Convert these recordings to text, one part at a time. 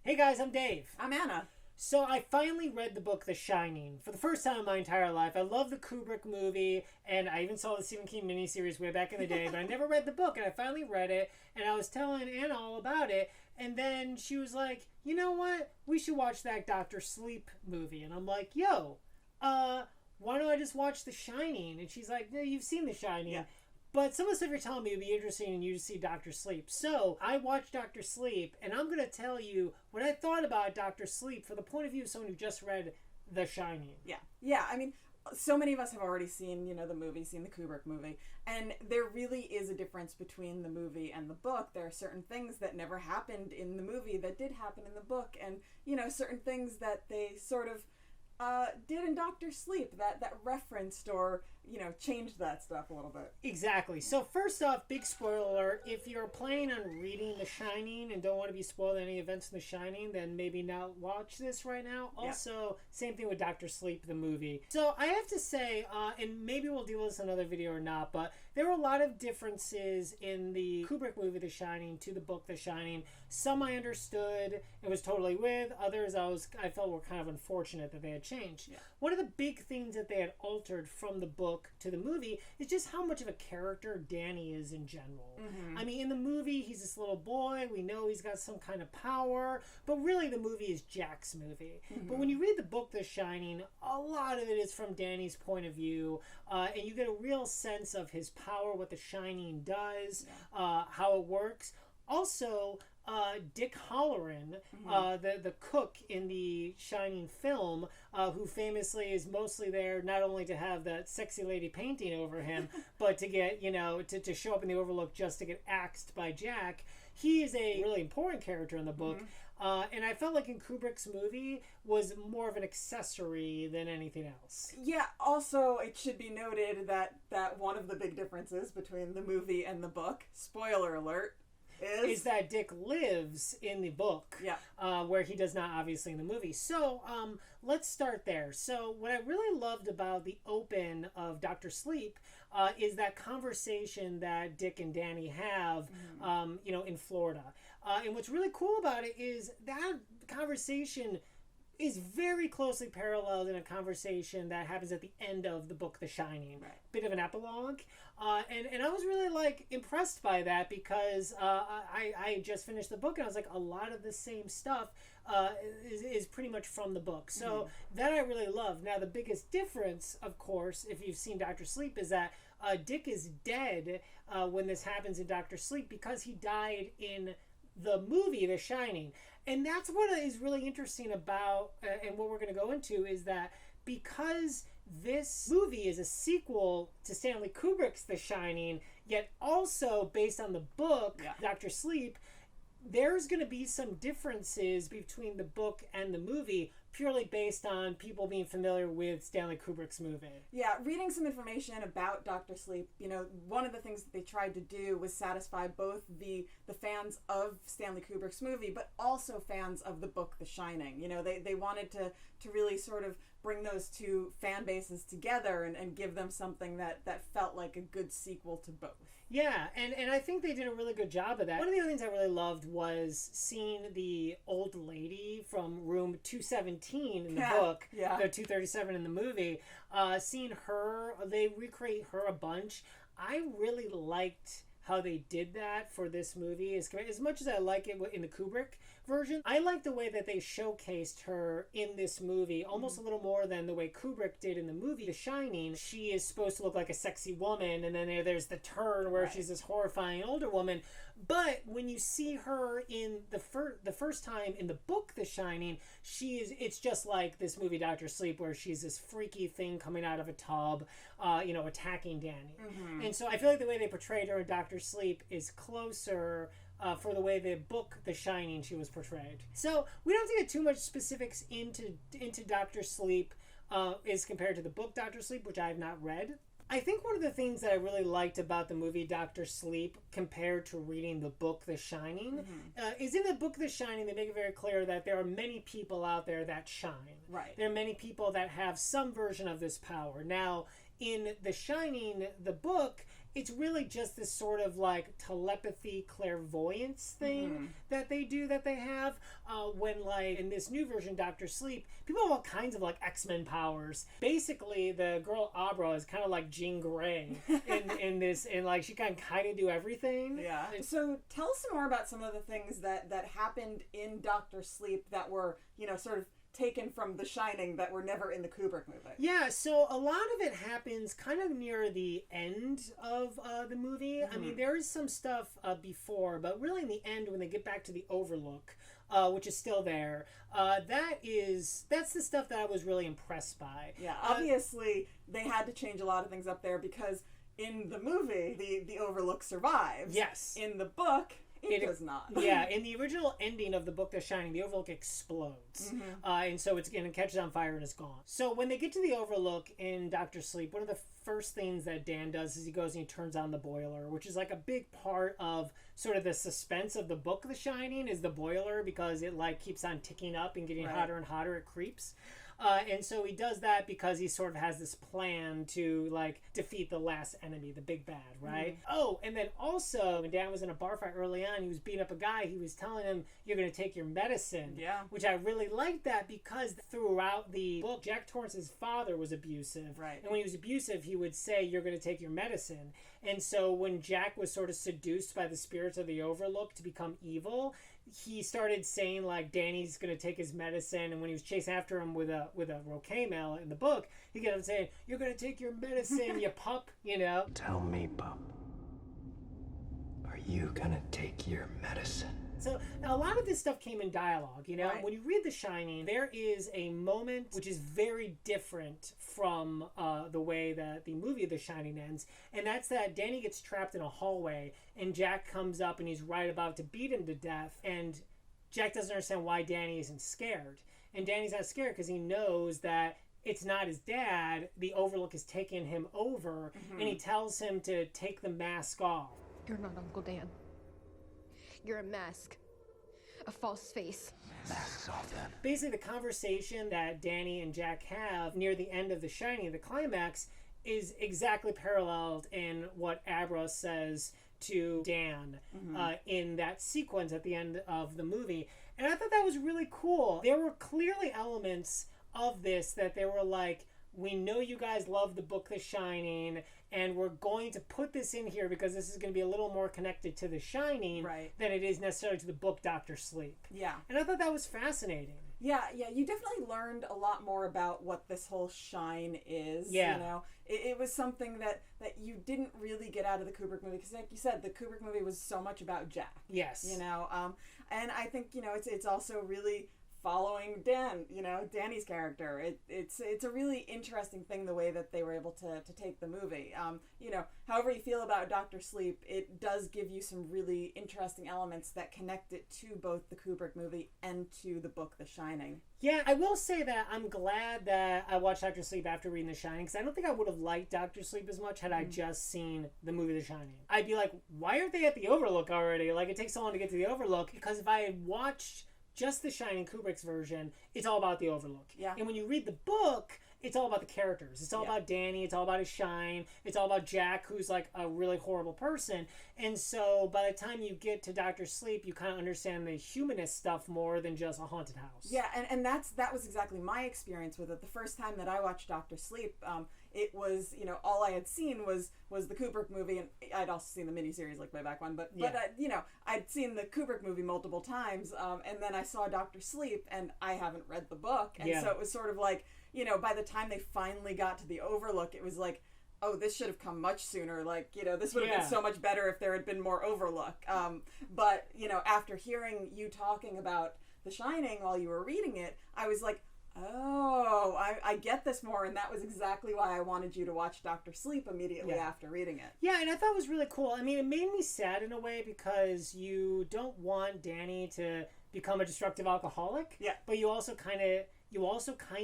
Hey guys, I'm Dave. I'm Anna. So I finally read the book The Shining for the first time in my entire life. I love the Kubrick movie, and I even saw the Stephen King miniseries way back in the day, but I never read the book, and I finally read it, and I was telling Anna all about it, and then she was like, you know what? We should watch that Dr. Sleep movie. And I'm like, yo, why don't I just watch The Shining? And she's like, no, you've seen The Shining. Yeah. But some of the stuff you're telling me would be interesting and you to see Dr. Sleep. So I watched Dr. Sleep, and I'm going to tell you what I thought about Dr. Sleep from the point of view of someone who just read The Shining. Yeah. I mean, so many of us have already seen, the movie, seen the Kubrick movie, and there really is a difference between the movie and the book. There are certain things that never happened in the movie that did happen in the book, and, certain things that they sort of did in Dr. Sleep that referenced or, changed that stuff a little bit. Exactly. So first off, big spoiler alert, if you're planning on reading The Shining and don't want to be spoiled any events in The Shining, then maybe not watch this right now. Also, same thing with Dr. Sleep, the movie. So I have to say, and maybe we'll deal with this in another video or not, but there were a lot of differences in the Kubrick movie The Shining to the book The Shining. Some I understood and was totally with. Others I felt were kind of unfortunate that they had changed. Yeah. One of the big things that they had altered from the book to the movie is just how much of a character Danny is in general. Mm-hmm. I mean, in the movie, he's this little boy. We know he's got some kind of power, but really the movie is Jack's movie. Mm-hmm. But when you read the book The Shining, a lot of it is from Danny's point of view, and you get a real sense of his power, what The Shining does, how it works. Also, Dick Halloran, the cook in the Shining film, who famously is mostly there not only to have that sexy lady painting over him, but to get, to show up in the Overlook just to get axed by Jack. He is a really important character in the book. And I felt like in Kubrick's movie was more of an accessory than anything else. Yeah, also it should be noted that one of the big differences between the movie and the book, spoiler alert, is that Dick lives in the book, where he does not, obviously, in the movie. So let's start there. So what I really loved about the open of Dr. Sleep is that conversation that Dick and Danny have, in Florida. And what's really cool about it is that conversation is very closely paralleled in a conversation that happens at the end of the book The Shining. Right. Bit of an epilogue. And I was really impressed by that because I just finished the book and I was like, a lot of the same stuff is pretty much from the book. So that I really love. Now the biggest difference, of course, if you've seen Dr. Sleep, is that Dick is dead when this happens in Dr. Sleep because he died in the movie The Shining. And that's what is really interesting about and what we're going to go into is that because this movie is a sequel to Stanley Kubrick's The Shining, yet also based on the book Dr. Sleep, there's going to be some differences between the book and the movie purely based on people being familiar with Stanley Kubrick's movie. Yeah, reading some information about Dr. Sleep, one of the things that they tried to do was satisfy both the fans of Stanley Kubrick's movie, but also fans of the book The Shining. They wanted to really sort of bring those two fan bases together and give them something that felt like a good sequel to both. Yeah, and I think they did a really good job of that. One of the other things I really loved was seeing the old lady from room 217 in the book, the 237 in the movie, seeing her, they recreate her a bunch. I really liked how they did that for this movie. As much as I like it in the Kubrick version, I like the way that they showcased her in this movie almost a little more than the way Kubrick did in the movie The Shining. She is supposed to look like a sexy woman, and then there's the turn where she's this horrifying older woman. But when you see her in the first time in the book The Shining, it's just like this movie Dr. Sleep, where she's this freaky thing coming out of a tub, attacking Danny. And so I feel like the way they portrayed her in Dr. Sleep is closer for the way the book The Shining she was portrayed. So we don't have to get too much specifics into Dr. Sleep as compared to the book Dr. Sleep, which I have not read. I think one of the things that I really liked about the movie Dr. Sleep compared to reading the book The Shining is in the book The Shining they make it very clear that there are many people out there that shine. Right. There are many people that have some version of this power. Now, in The Shining, the book, it's really just this sort of like telepathy, clairvoyance thing that they have when, like, in this new version, Dr. Sleep, people have all kinds of like X-Men powers. Basically, the girl Abra is kind of like Jean Grey in this, and like she can kind of do everything. Yeah. So tell us some more about some of the things that happened in Dr. Sleep that were, sort of taken from The Shining that were never in the Kubrick movie. Yeah, so a lot of it happens kind of near the end of the movie. I mean, there is some stuff before, but really in the end when they get back to the Overlook, which is still there, that's the stuff that I was really impressed by. Yeah, obviously they had to change a lot of things up there because in the movie, the Overlook survives. Yes. In the book, it does not. Yeah, in the original ending of the book The Shining, the Overlook explodes. And so it catches on fire and it's gone. So when they get to the Overlook in Dr. Sleep, one of the first things that Dan does is he goes and he turns on the boiler, which is like a big part of sort of the suspense of the book The Shining is the boiler, because it like keeps on ticking up and getting hotter and hotter. It creeps. And so he does that because he sort of has this plan to like defeat the last enemy, the big bad, right? Oh, and then also when Dan was in a bar fight early on, he was beating up a guy. He was telling him, "You're going to take your medicine." Yeah. Which I really liked that because throughout the book, Jack Torrance's father was abusive. Right. And when he was abusive, he would say, "You're going to take your medicine." And so when Jack was sort of seduced by the spirits of the Overlook to become evil, he started saying like Danny's gonna take his medicine, and when he was chasing after him with a Rocaine mallet in the book, he kept saying, "You're gonna take your medicine, you pup," Tell me, pup. Are you gonna take your medicine? So now a lot of this stuff came in dialogue, Right. When you read The Shining, there is a moment which is very different from the way that the movie The Shining ends, and that's that Danny gets trapped in a hallway, and Jack comes up and he's right about to beat him to death, and Jack doesn't understand why Danny isn't scared. And Danny's not scared because he knows that it's not his dad. The Overlook has taken him over, and he tells him to take the mask off. You're not Uncle Dan. You're a mask. A false face. Mask's off then. Basically, the conversation that Danny and Jack have near the end of The Shining, the climax, is exactly paralleled in what Abra says to Dan in that sequence at the end of the movie. And I thought that was really cool. There were clearly elements of this that they were like, we know you guys love the book The Shining, and we're going to put this in here because this is going to be a little more connected to The Shining than it is necessarily to the book Dr. Sleep. Yeah. And I thought that was fascinating. Yeah, you definitely learned a lot more about what this whole shine is. Yeah. It was something that you didn't really get out of the Kubrick movie because, like you said, the Kubrick movie was so much about Jack. Yes. And I think, it's also really following Danny's character. It's a really interesting thing the way that they were able to take the movie. However you feel about Dr. Sleep, it does give you some really interesting elements that connect it to both the Kubrick movie and to the book The Shining. Yeah, I will say that I'm glad that I watched Dr. Sleep after reading The Shining, because I don't think I would have liked Dr. Sleep as much had I just seen the movie The Shining. I'd be like, why aren't they at the Overlook already? Like, it takes so long to get to the Overlook, because if I had watched just The Shining, Kubrick's version, it's all about the Overlook. Yeah. And when you read the book, it's all about the characters. It's all about Danny. It's all about his shine. It's all about Jack, who's like a really horrible person. And so by the time you get to Dr. Sleep, you kind of understand the humanist stuff more than just a haunted house. Yeah, and that was exactly my experience with it. The first time that I watched Dr. Sleep, it was, all I had seen was the Kubrick movie, and I'd also seen the miniseries, like way back when, but I'd seen the Kubrick movie multiple times, and then I saw Dr. Sleep, and I haven't read the book, and so it was sort of like, by the time they finally got to the Overlook, it was like, oh, this should have come much sooner. Like, this would have been so much better if there had been more Overlook. But, after hearing you talking about The Shining while you were reading it, I was like, oh, I get this more, and that was exactly why I wanted you to watch Dr. Sleep immediately after reading it. Yeah, and I thought it was really cool. I mean, it made me sad in a way because you don't want Danny to become a destructive alcoholic. Yeah. But you also kind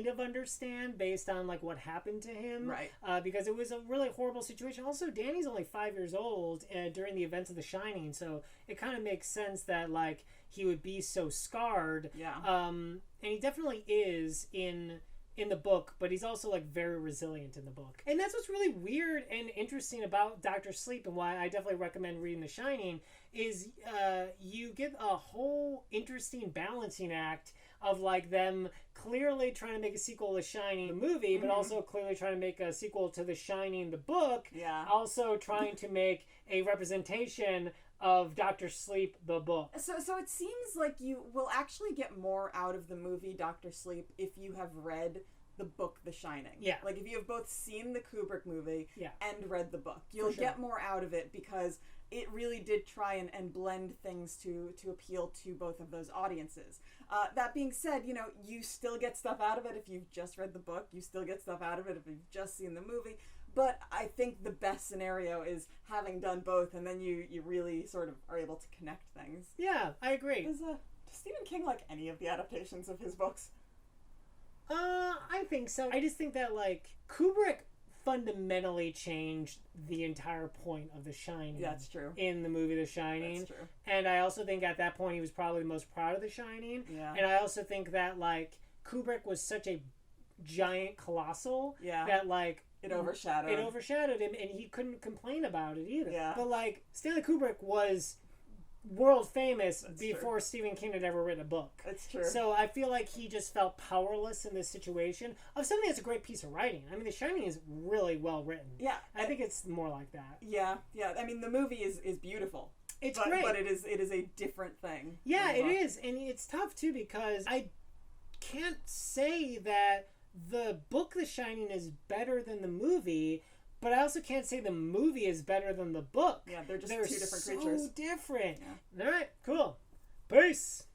of understand based on like what happened to him, right? Because it was a really horrible situation. Also, Danny's only 5 years old during the events of The Shining, so it kind of makes sense that like he would be so scarred. Yeah. And he definitely is in in the book, but he's also like very resilient in the book. And that's what's really weird and interesting about Dr. Sleep, and why I definitely recommend reading The Shining, is you get a whole interesting balancing act of like them clearly trying to make a sequel to Shining the movie, but also clearly trying to make a sequel to The Shining the book. Yeah. Also trying to make a representation of Dr. Sleep the book. So it seems like you will actually get more out of the movie Dr. Sleep if you have read the book The Shining. Yeah. Like if you have both seen the Kubrick movie Yeah. and read the book. You'll get more out of it because it really did try and blend things to appeal to both of those audiences. That being said, you know, you still get stuff out of it if you've just read the book. You still get stuff out of it if you've just seen the movie. But I think the best scenario is having done both, and then you really sort of are able to connect things. Yeah, I agree. Does Stephen King like any of the adaptations of his books? I think so. I just think that, like, Kubrick fundamentally changed the entire point of The Shining. That's true. In the movie The Shining. That's true. And I also think at that point he was probably the most proud of The Shining. Yeah. And I also think that, like, Kubrick was such a giant colossal that, like, it overshadowed him, and he couldn't complain about it either. Yeah. But, like, Stanley Kubrick was world famous before true. Stephen King had ever written a book. That's true. So I feel like he just felt powerless in this situation of something that's a great piece of writing. I mean, The Shining is really well written. Yeah. I think it's more like that. Yeah. I mean, the movie is beautiful. It's great. But it is a different thing. Yeah, it is. And it's tough, too, because I can't say that the book The Shining is better than the movie, but I also can't say the movie is better than the book. Yeah, they're just two different creatures. So different. Yeah. All right, cool. Peace.